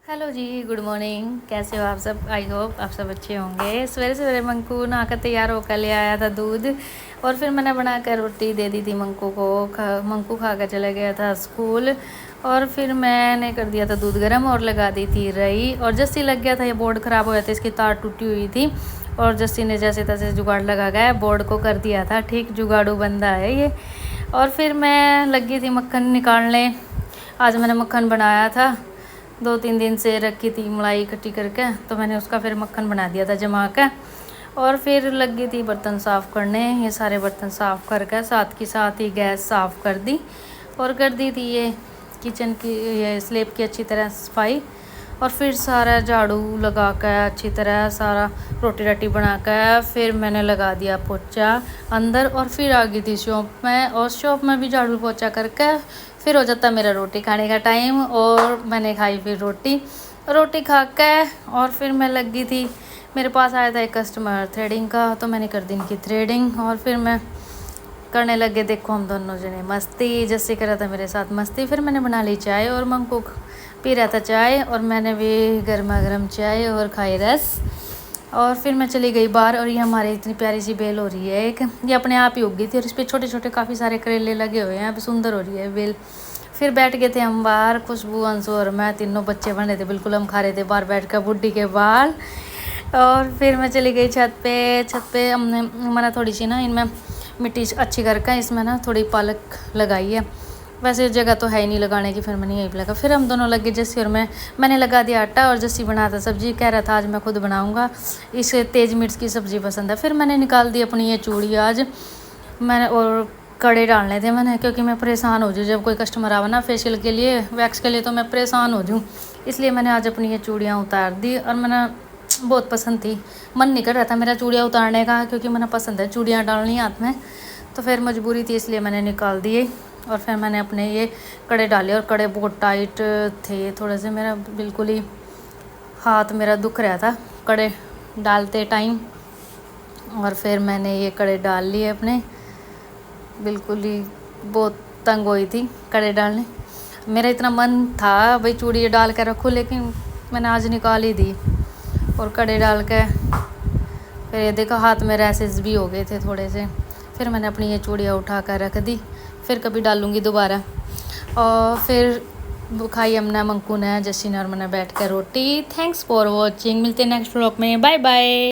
Hello जी, good morning. कैसे हो आप सब? आई होप आप सब अच्छे होंगे। सवेरे सवेरे मंकू नहाकर तैयार होकर ले आया था दूध, और फिर मैंने बनाकर रोटी दे दी थी मंकू को। मंकू खा कर चला गया था स्कूल, और फिर मैंने कर दिया था दूध गर्म और लगा दी थी रई। और जस्सी लग गया था, ये बोर्ड ख़राब हो गया था, इसकी तार टूटी हुई थी, और जस्सी ने जैसे तैसे जुगाड़ लगा गया बोर्ड को कर दिया था ठीक। जुगाड़ू बंदा है ये। और फिर मैं लगी थी मक्खन निकालने। आज मैंने मक्खन बनाया था, 2-3 दिन से रखी थी मलाई इकट्ठी करके, तो मैंने उसका फिर मक्खन बना दिया था जमा के। और फिर लगी थी बर्तन साफ़ करने। ये सारे बर्तन साफ़ करके साथ की साथ ही गैस साफ़ कर दी, और कर दी थी ये किचन की, ये स्लैब की अच्छी तरह सफाई। और फिर सारा झाड़ू लगा कर अच्छी तरह सारा रोटी राटी बना कर फिर मैंने लगा दिया पोछा अंदर, और फिर आ गई थी शॉप में। और शॉप में भी झाड़ू पोछा करके फिर हो जाता मेरा रोटी खाने का टाइम। और मैंने खाई फिर रोटी खा के, और फिर मैं लगी थी, मेरे पास आया था एक कस्टमर थ्रेडिंग का, तो मैंने कर दी इनकी थ्रेडिंग। और फिर मैं करने लगे, देखो हम दोनों जने मस्ती, जैसे कर रहा था मेरे साथ मस्ती। फिर मैंने बना ली चाय, और मंकू पी रहा था चाय, और मैंने भी गर्मा गर्म चाय और खाई रस। और फिर मैं चली गई बाहर, और ये हमारे इतनी प्यारी सी बेल हो रही है एक, ये अपने आप ही उग गई थी, और इस पर छोटे छोटे काफ़ी सारे करेले लगे हुए हैं, अभी सुंदर हो रही है बेल। फिर बैठ गए थे हम बाहर, खुशबू, अंशु और मैं, तीनों बच्चे बने थे बिल्कुल, हम खा रहे थे बाहर बैठ कर बुड्ढी के बाल। और फिर मैं चली गई छत पे हमने मैंने थोड़ी सी ना इनमें मिट्टी अच्छी करके इसमें ना थोड़ी पालक लगाई है। वैसे जगह तो है ही नहीं लगाने की, फिर मैंने यहीं पे लगा। फिर हम दोनों लगे, जस्सी और मैंने लगा दिया आटा, और जस्सी बनाता सब्जी, कह रहा था आज मैं खुद बनाऊंगा, इसे तेज़ मिर्च की सब्ज़ी पसंद है। फिर मैंने निकाल दी अपनी ये चूड़ी आज मैंने, और कड़े डालने थे मैंने, क्योंकि मैं परेशान हो जाऊँ जब कोई कस्टमर आवा ना फेशियल के लिए, वैक्स के लिए, तो मैं परेशान हो जाऊँ, इसलिए मैंने आज अपनी ये चूड़ियाँ उतार दी। और मैंने बहुत पसंद थी, मन नहीं कर रहा था मेरा चूड़ियाँ उतारने का, क्योंकि मैंने पसंद है चूड़ियाँ डालनी हाथ में, तो फिर मजबूरी थी इसलिए मैंने निकाल दिए। और फिर मैंने अपने ये कड़े डाले, और कड़े बहुत टाइट थे थोड़े से, मेरा बिल्कुल ही हाथ मेरा दुख रहा था कड़े डालते टाइम। और फिर मैंने ये कड़े डाल लिए अपने, बिल्कुल ही बहुत तंग हुई थी कड़े डालने। मेरा इतना मन था भाई चूड़ी डाल कर रखूँ, लेकिन मैंने आज निकाल ही दी, और कड़े डाल के फिर ये देखो हाथ में रैसेस भी हो गए थे थोड़े से। फिर मैंने अपनी ये चूड़ियाँ उठा कर रख दी, फिर कभी डालूँगी दोबारा। और फिर खाई हमने, मंकू ने, जस्सी ने और मैंने बैठ कर रोटी। थैंक्स फॉर वॉचिंग, मिलते हैं नेक्स्ट व्लॉग में, बाय बाय।